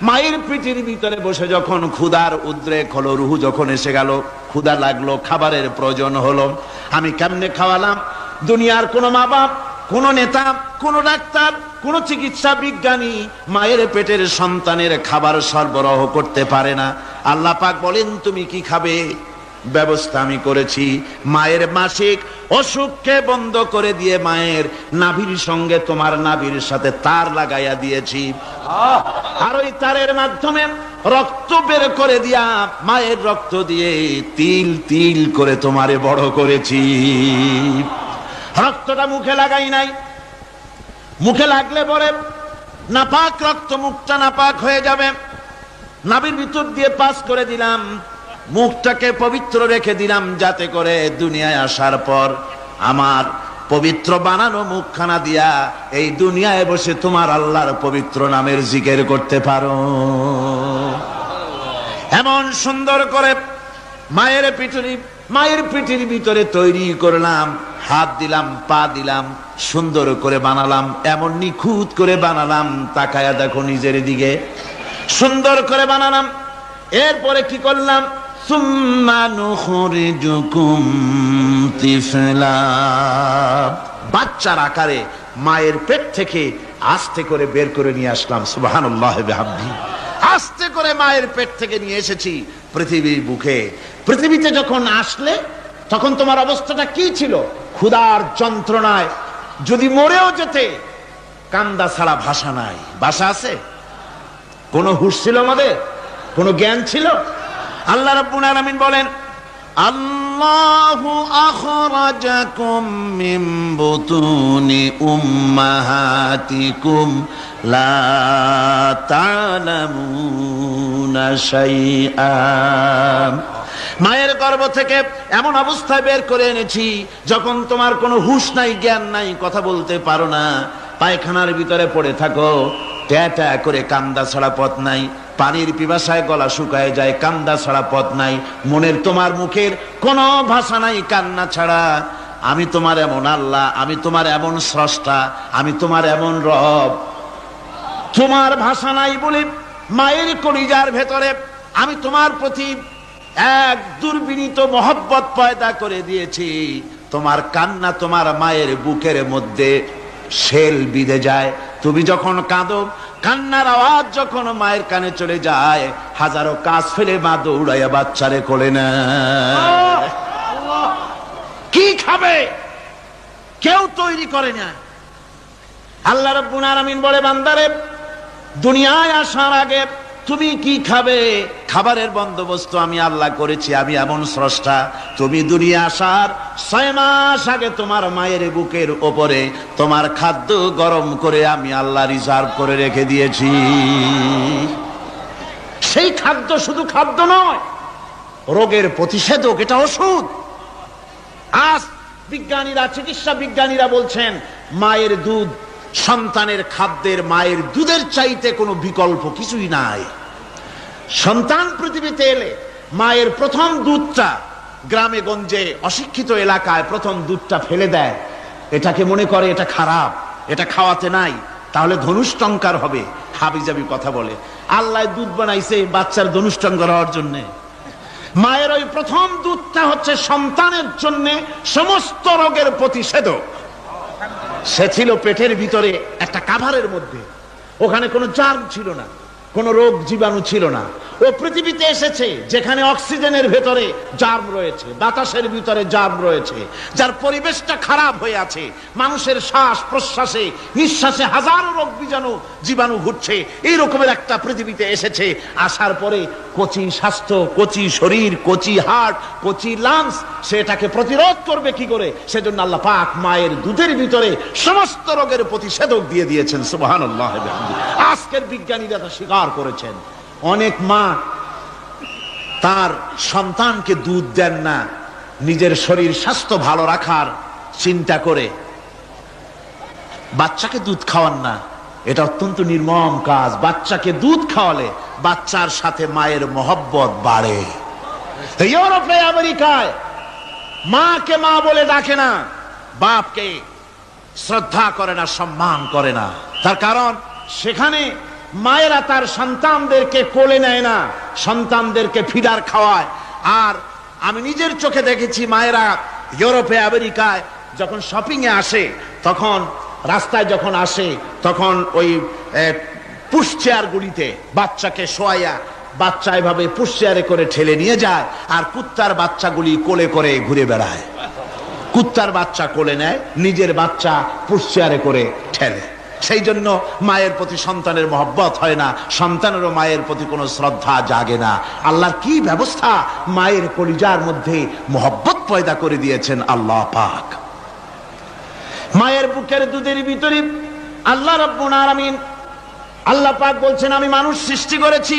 মায়ের পিঠের ভিতরে বসে যখন ক্ষুধার উদ্রেক হলো, রুহু যখন এসে গেল, ক্ষুধা লাগলো, খাবারের প্রয়োজন হলো, আমি কেমনে খাওয়ালাম? দুনিয়ার কোনো মা বাপ, কোন নেতা, কোন ডাক্তার, কোন চিকিৎসা বিজ্ঞানী মায়ের পেটের সন্তানের খাবার সরবরাহ করতে পারে না। আল্লাহ পাক বলেন তুমি কি খাবে? ব্যবস্থা আমি করেছি। মায়ের মাসিক অসুখকে বন্ধ করে দিয়ে মায়ের নাভির সঙ্গে তোমার নাভির সাথে তার লাগাইয়া দিয়েছি, আর ওই তারের মাধ্যমে রক্ত বের করে দিয়া মায়ের রক্ত দিয়ে তিল তিল করে তোমারে বড় করেছি। রক্তটা মুখে লাগাই নাই, মুখে লাগলে পরে নাপাক রক্ত, মুখটা নাপাক হয়ে যাবে। নাভির ভিতর দিয়ে পাস করে দিলাম, মুখটাকে পবিত্র রেখে দিলাম, যাতে করে দুনিয়ায় আসার পর আমার পবিত্র বানানো মুখখানা দিয়া এই দুনিয়ায় বসে তোমার আল্লাহর পবিত্র নামের জিকির করতে পারো। এমন সুন্দর করে মায়ের পিঠের ভিতরে তৈরি করলাম, হাত দিলাম, পা দিলাম, সুন্দর করে বানালাম, এমন নিখুঁত করে বানালাম, তাকায়া দেখো নিজের দিকে, সুন্দর করে বানালাম। এরপরে কি করলাম? সুম্মা নুখরিজুকুম তিফলা, বাচ্চার আকারে মায়ের পেট থেকে আস্তে করে বের করে নিয়ে আসলাম। সুবহানাল্লাহ বিহামদিহি। আস্তে করে মায়ের পেট থেকে নিয়ে এসেছি পৃথিবীর বুকে। পৃথিবীতে যখন আসলে তখন তোমার অবস্থাটা কি ছিল? ক্ষুধার যন্ত্রণায় যদি মরেও যেতে, কান্দা ছাড়া ভাষা নাই। ভাষা আছে? কোনো হুঁশ ছিল আমাদের? কোনো জ্ঞান ছিল? আল্লাহ রাব্বুল আলামিন বলেন, আল্লাহু আখরাজাকুম মিন বুতুনি উম্মাহাতিকুম লা তা'লামুনা শাইআ, মায়ের গর্ভ থেকে এমন অবস্থায় বের করে এনেছি যখন তোমার কোনো হুঁশ নাই, জ্ঞান নাই, কথা বলতে পারো না, পায়খানার ভিতরে পড়ে থাকো, ট্যাটা করে কান্দা ছাড়া পথ নাই, পানির পিপাসায় গলা শুকায় যায়, কান্দা ছাড়া পথ নাই, তোমার মুখের কোনো ভাষা নাই কান্না ছাড়া। আমি তোমার এমন আল্লাহ, আমি তোমার এমন স্রষ্টা, আমি তোমার এমন রব। তোমার ভাষা নাই বলে মায়ের কলিজার ভেতরে আমি তোমার প্রতি এক দুর্বিনীত মহব্বত পয়দা করে দিয়েছি। তোমার কান্না তোমার মায়ের বুকের মধ্যে শেল বিঁধে যায়। তুমি যখন কাঁদো, কান্নার আওয়াজ যখন মায়ের কানে চলে যায়, হাজারো কাজ ফেলে মা দৌড়াইয়া বাচ্চারে কোলে নেয়। কি খাবে কেউ তৈরি করে না। আল্লাহ রাব্বুল আলামিন বলে, বান্দারে দুনিয়ায় আসার আগে তুমি কি খাবে, খাবারের বন্দোবস্ত আমি আল্লাহ করেছি, আমি এমন স্রষ্টা। তুমি দুনিয়া আসার 6 মাস আগে তোমার মায়ের বুকের ওপরে তোমার খাদ্য গরম করে আমি আল্লাহ রিজার্ভ করে রেখে দিয়েছি। সেই খাদ্য শুধু খাদ্য নয়, রোগের প্রতিষেধক, এটা ওষুধ। আজ বিজ্ঞানীরা, চিকিৎসা বিজ্ঞানীরা বলছেন মায়ের দুধ সন্তানের খাদ্যের, মায়ের দুধের চাইতে কোনো বিকল্প কিছুই নাই। সন্তান পৃথিবীতে এলে মায়ের প্রথম দুধটা, গ্রামে গঞ্জে অশিক্ষিত এলাকায় প্রথম দুধটা ফেলে দেয়, এটাকে মনে করে এটা খারাপ, এটা খাওয়াতে নাই, তাহলে ধনুষ্টঙ্কার হবে, হাবিজাবি কথা বলে। আল্লাহ দুধ বানাইছে বাচ্চার ধনুষ্টঙ্কার হওয়ার জন্যে। মায়ের ওই প্রথম দুধটা হচ্ছে সন্তানের জন্য সমস্ত রোগের প্রতিষেধক। সে ছিল পেটের ভিতরে একটা কাভারের মধ্যে, ওখানে কোনো জার্ম ছিল না, কোনো রোগ জীবাণু ছিল না। ও পৃথিবীতে এসেছে যেখানে অক্সিজেনের ভেতরে জার্ম রয়েছে, বাতাসের ভিতরে জার্ম রয়েছে, যার পরিবেশটা খারাপ হয়ে আছে। মানুষের শ্বাস প্রশ্বাসে, নিঃশ্বাসে হাজারো রোগ জীবাণু ঘুরছে। এই রকমের একটা পৃথিবীতে এসেছে। আসার পরে কচি স্বাস্থ্য, কচি শরীর, কচি হার্ট, কচি লাংস, সেটাকে প্রতিরোধ করবে কি করে? সেজন্য আল্লাহ পাক মায়ের দুধের ভিতরে সমস্ত রোগের প্রতিষেধক দিয়ে দিয়েছেন। সুবহানাল্লাহ। আজকের বিজ্ঞানীরা তা স্বীকার করেছেন। অনেক মা তার সন্তানকে দুধ দেন না, নিজের শরীর স্বাস্থ্য ভালো রাখার চিন্তা করে বাচ্চাকে দুধ খাওয়ান না। এটা অত্যন্ত নির্মম কাজ। বাচ্চাকে দুধ খাওয়ালে বাচ্চার সাথে মায়ের মহব্বত বাড়ে। ইউরোপে, আমেরিকায় মাকে মা বলে ডাকে না, বাপকে শ্রদ্ধা করে না, সম্মান করে না। তার কারণ সেখানে মায়েরা তার সন্তানদেরকে কোলে নেয় না, সন্তানদেরকে ফিডার খাওয়ায়। আর আমি নিজের চোখে দেখেছি মায়েরা ইউরোপে আমেরিকায় যখন শপিং এ আসে, তখন রাস্তায় যখন আসে তখন ওই পুশ চেয়ার গুলিতে বাচ্চাকে শোয়াইয়া বাচ্চা এভাবে পুশ চেয়ারে করে ঠেলে নিয়ে যায়, আর কুত্তার বাচ্চাগুলি কোলে করে ঘুরে বেড়ায়। কুত্তার বাচ্চা কোলে নেয়, নিজের বাচ্চা পুশ চেয়ারে করে ঠেলে। সেই জন্য মায়ের প্রতি সন্তানের মহব্বত হয় না, সন্তানেরও মায়ের প্রতি কোনো শ্রদ্ধা জাগে না। আল্লাহর কি ব্যবস্থা, মায়ের কলিজার মধ্যে মহব্বত পয়দা করে দিয়েছেন আল্লাহ পাক। মায়ের বুকের দুধের ভিতরে আল্লাহ রাব্বুল আলামিন, আল্লাহ পাক বলছেন, আমি মানুষ সৃষ্টি করেছি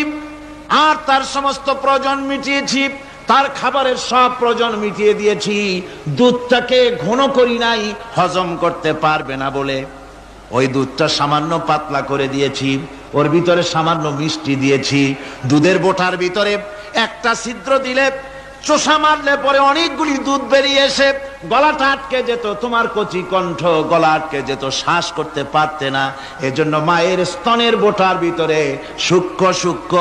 আর তার সমস্ত প্রয়োজন মিটিয়েছি, তার খাবারের সব প্রয়োজন মিটিয়ে দিয়েছি। দুধটাকে ঘন করি নাই হজম করতে পারবে না বলে, ওই দুধটা সামান্য পাতলা করে দিয়েছি, ওর ভিতরে সামান্য মিষ্টি দিয়েছি। দুধের বোটার ভিতরে একটা ছিদ্র দিলে, চোষা মারলে পরে অনেকগুলি দুধ বেরিয়ে এসে গলাটা আটকে যেত, তোমার কচি কণ্ঠ গলা আটকে যেত, শ্বাস করতে পারতে না। এজন্য মায়ের স্তনের বোটার ভিতরে সূক্ষ্ম সূক্ষ্ম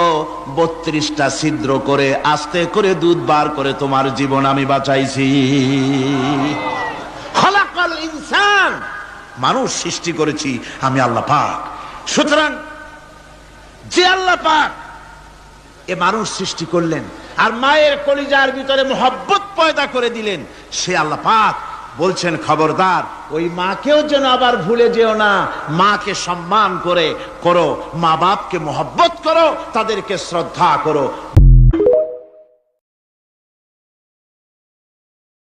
32টা ছিদ্র করে আস্তে করে দুধ বার করে তোমার জীবন আমি বাঁচাইছি। খলাকাল ইনসান, মানুষ সৃষ্টি করেছি আমি আল্লাহ পাক। সুতরাং যে আল্লাহ পাক এ মানুষ সৃষ্টি করলেন আর মায়ের কলিজার ভিতরে মোহব্বত পয়দা করে দিলেন, সে আল্লাহ পাক বলছেন, খবরদার ওই মাকেও যেন আবার ভুলে যেও না। মাকে সম্মান করে করো, মা বাপকে মোহব্বত করো, তাদেরকে শ্রদ্ধা করো।